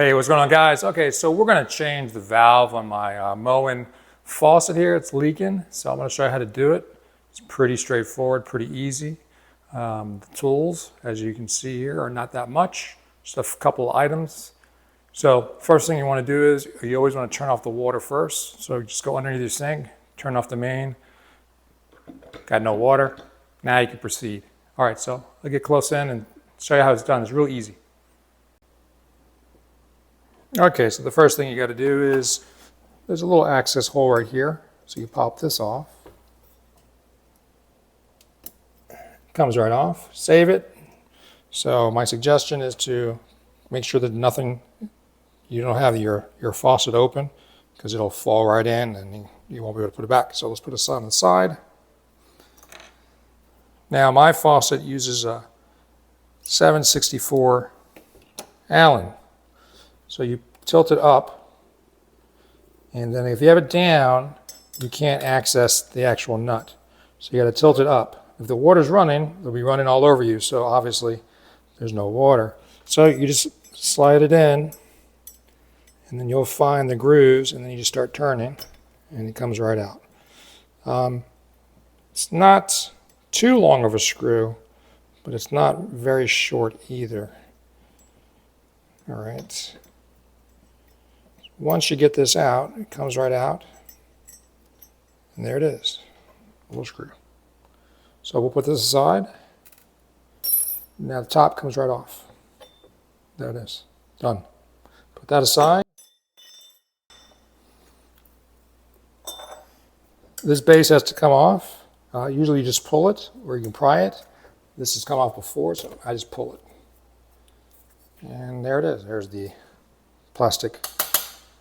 Hey, what's going on, guys? Okay, so we're going to change the valve on my Moen faucet here. It's leaking, so I'm going to show you how to do it. It's pretty straightforward, pretty easy. The tools, as you can see here, are not that much, just a couple of items. So first thing you want to do is you always want to turn off the water first. So just go underneath your sink, turn off the main. Got no water. Now you can proceed. All right, so I'll get close in and show you how it's done. It's real easy. Okay, so the first thing you got to do is there's a little access hole right here. So you pop this off. Comes right off. Save it. So my suggestion is to make sure that you don't have your faucet open, because it'll fall right in and you won't be able to put it back. So let's put it on the side. Now my faucet uses a 764 Allen. So you tilt it up, and then if you have it down, you can't access the actual nut. So you got to tilt it up. If the water's running, it'll be running all over you, so obviously there's no water. So you just slide it in, and then you'll find the grooves, and then you just start turning, and it comes right out. It's not too long of a screw, but it's not very short either. All right. Once you get this out, it comes right out, and there it is, a little screw. So we'll put this aside. Now the top comes right off. There it is, done. Put that aside. This base has to come off. Usually you just pull it, or you can pry it. This has come off before, so I just pull it. And there it is, there's the plastic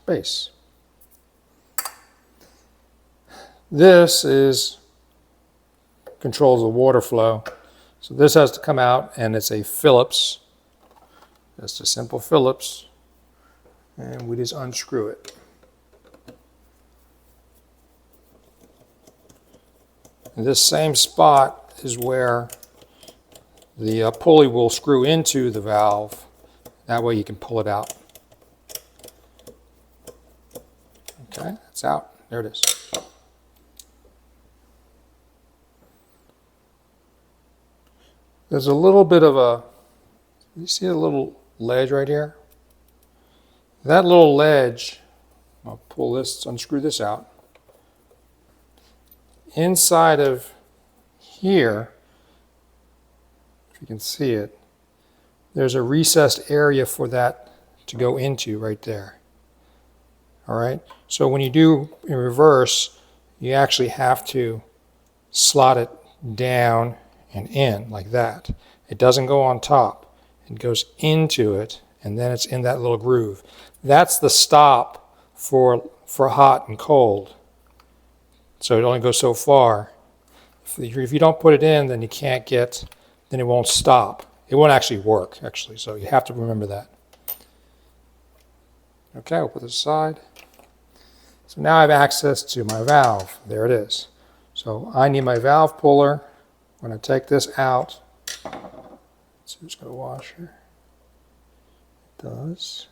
base. This controls the water flow. So this has to come out, and it's a Phillips. Just a simple Phillips. And we just unscrew it. And this same spot is where the pulley will screw into the valve. That way you can pull it out. Okay, it's out. There it is. There's a little bit of you see a little ledge right here? That little ledge, I'll pull this, unscrew this out. Inside of here, if you can see it, there's a recessed area for that to go into right there. All right, so when you do in reverse, you actually have to slot it down and in like that. It doesn't go on top. It goes into it, and then it's in that little groove. That's the stop for hot and cold. So it only goes so far. If you don't put it in, then you can't then it won't stop. It won't actually work, actually, so you have to remember that. Okay, I'll put this aside. So now I have access to my valve. There it is. So I need my valve puller. I'm going to take this out. Let's see who's got a washer. It does.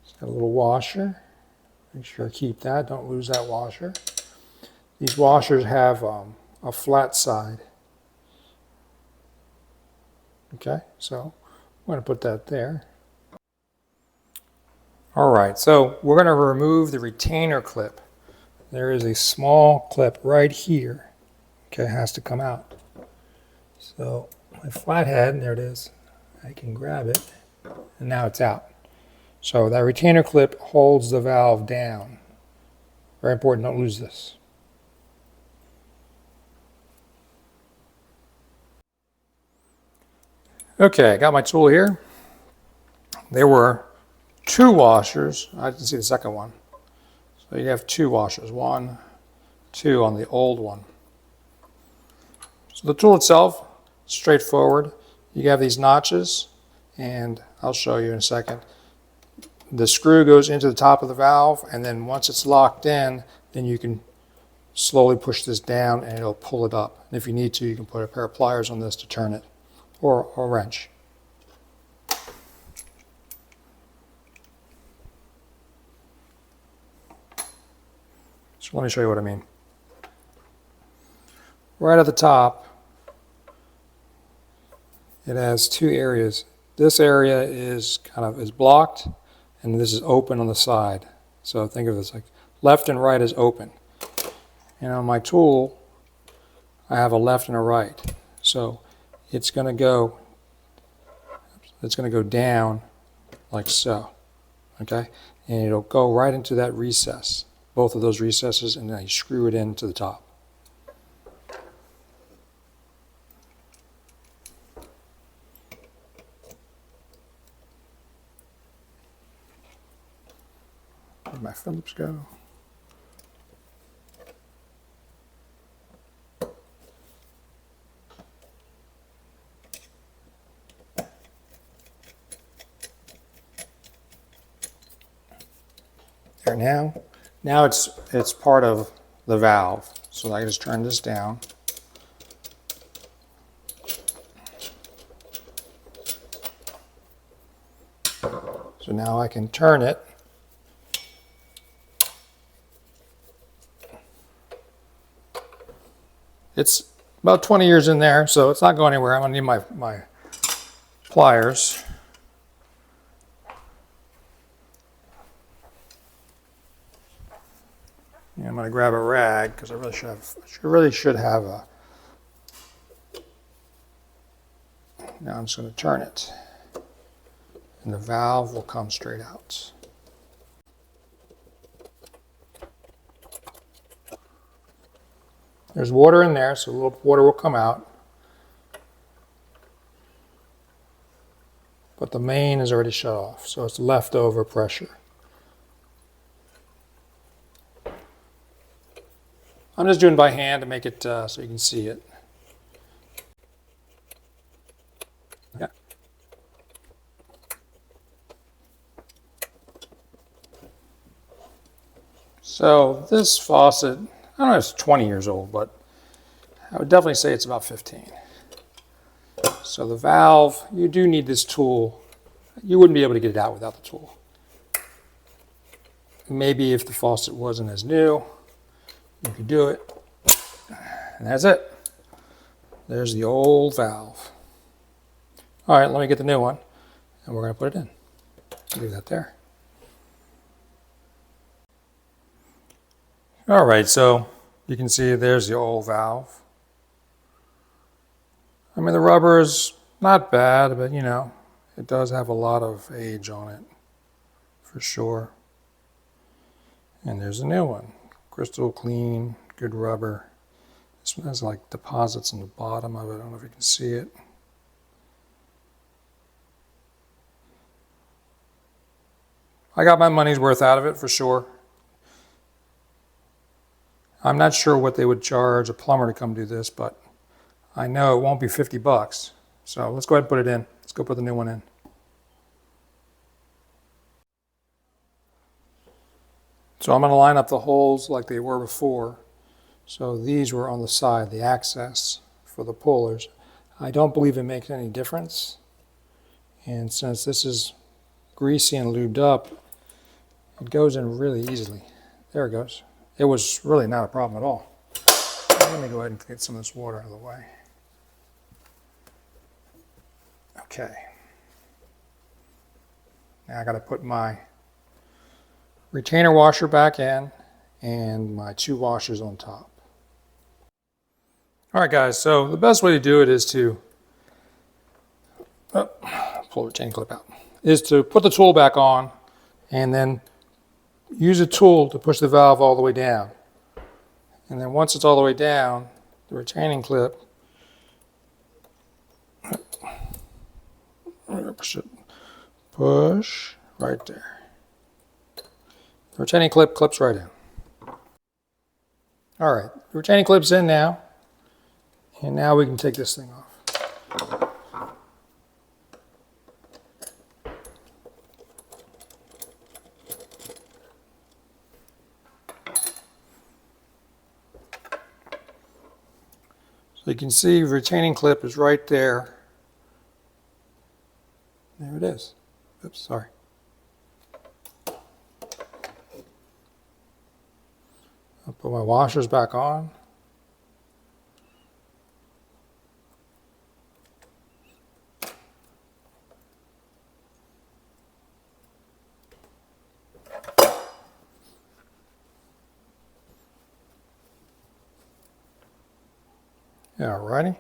It's got a little washer. Make sure I keep that. Don't lose that washer. These washers have a flat side. Okay, so I'm going to put that there. All right, so we're going to remove the retainer clip. There is a small clip right here. Okay, it has to come out. So my flathead, there it is. I can grab it, and now it's out. So that retainer clip holds the valve down. Very important, don't lose this. Okay, I got my tool here. There were two washers. I didn't see the second one. So you have two washers, 1, 2 on the old one. So the tool itself, straightforward. You have these notches, and I'll show you in a second. The screw goes into the top of the valve, and then once it's locked in, then you can slowly push this down and it'll pull it up. And if you need to, you can put a pair of pliers on this to turn it, or a wrench. So let me show you what I mean. Right at the top, it has two areas. This area is blocked, and this is open on the side. So think of this like left and right is open. And on my tool, I have a left and a right. So it's going to go down like so. Okay? And it'll go right into that recess, both of those recesses, and then you screw it into the top. Where'd my Phillips go? There now. Now it's part of the valve. So I just turn this down. So now I can turn it. It's about 20 years in there, so it's not going anywhere. I'm going to need my pliers. And I'm going to grab a rag because I really should have a. Now I'm just going to turn it, and the valve will come straight out. There's water in there, so a little water will come out. But the main is already shut off, so it's leftover pressure. I'm just doing by hand to make it so you can see it. Yeah. So this faucet, I don't know if it's 20 years old, but I would definitely say it's about 15. So the valve, you do need this tool. You wouldn't be able to get it out without the tool. Maybe if the faucet wasn't as new, you could do it. And that's it. There's the old valve. All right, let me get the new one, and we're going to put it in. Leave that there. All right, so you can see there's the old valve. I mean, the rubber is not bad, but you know, it does have a lot of age on it, for sure. And there's a new one. Crystal clean, good rubber. This one has like deposits on the bottom of it. I don't know if you can see it. I got my money's worth out of it, for sure. I'm not sure what they would charge a plumber to come do this, but I know it won't be 50 bucks. So let's go ahead and put it in. Let's go put the new one in. So I'm going to line up the holes like they were before. So these were on the side, the access for the pullers. I don't believe it makes any difference. And since this is greasy and lubed up, it goes in really easily. There it goes. It was really not a problem at all. Let me go ahead and get some of this water out of the way. Okay. Now I got to put my retainer washer back in and my two washers on top. All right, guys, so the best way to do it is to pull the retaining clip out, is to put the tool back on and then use a tool to push the valve all the way down. And then once it's all the way down, the retaining clip, push right there. The retaining clip clips right in. All right, the retaining clip's in now, and now we can take this thing off. So you can see the retaining clip is right there. There it is. Oops, sorry. I'll Put my washers back on. Alrighty.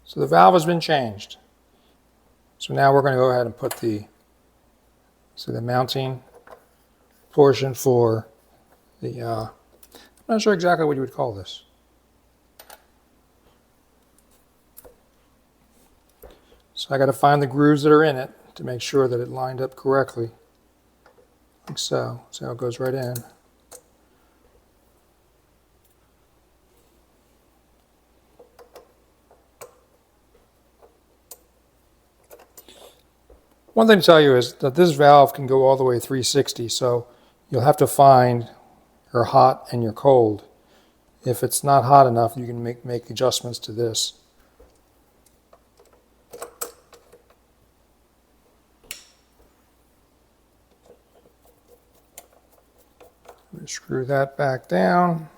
So the valve has been changed. So now we're going to go ahead and put the mounting portion for the, I'm not sure exactly what you would call this. So I got to find the grooves that are in it to make sure that it lined up correctly. Like so. See how it goes right in. One thing to tell you is that this valve can go all the way 360, so you'll have to find your hot and your cold. If it's not hot enough, you can make adjustments to this. Screw that back down.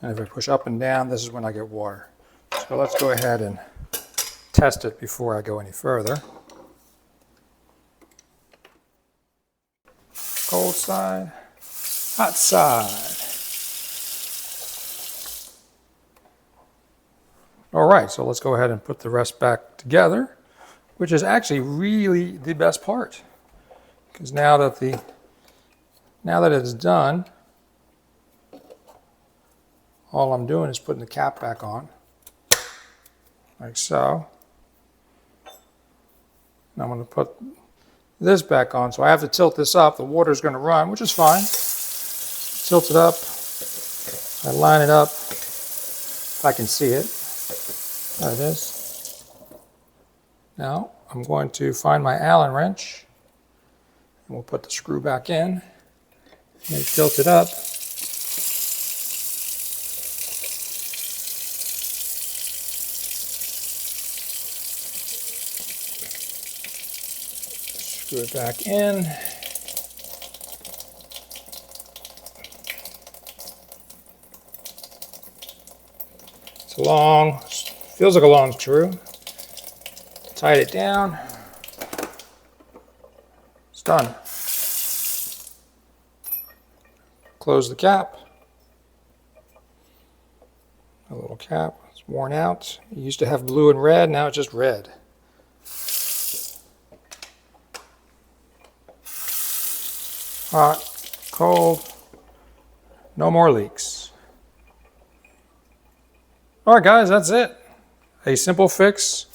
And if I push up and down, this is when I get water. So let's go ahead and test it before I go any further. Cold side, hot side. All right, so let's go ahead and put the rest back together, which is actually really the best part. Because now that it's done, all I'm doing is putting the cap back on, like so. And I'm going to put this back on, so I have to tilt this up. The water's going to run, which is fine. Tilt it up. I line it up, if I can see it. There it is. Now I'm going to find my Allen wrench, and we'll put the screw back in, and tilt it up. Screw it back in. It's long, feels like a long screw. Tight it down. It's done. Close the cap. A little cap, it's worn out. It used to have blue and red, now it's just red. Hot, cold, no more leaks. All right, guys, that's it. A simple fix.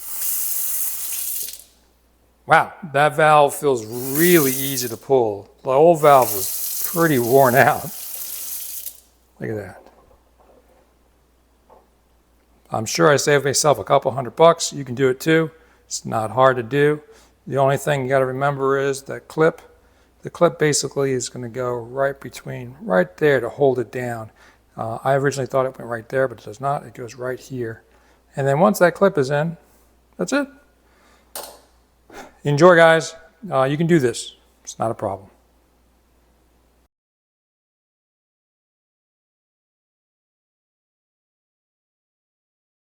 Wow, that valve feels really easy to pull. The old valve was pretty worn out. Look at that. I'm sure I saved myself a couple $100. You can do it too. It's not hard to do. The only thing you got to remember is that clip. The clip basically is going to go right there to hold it down. I originally thought it went right there, but it does not. It goes right here. And then once that clip is in, that's it. Enjoy, guys. You can do this. It's not a problem.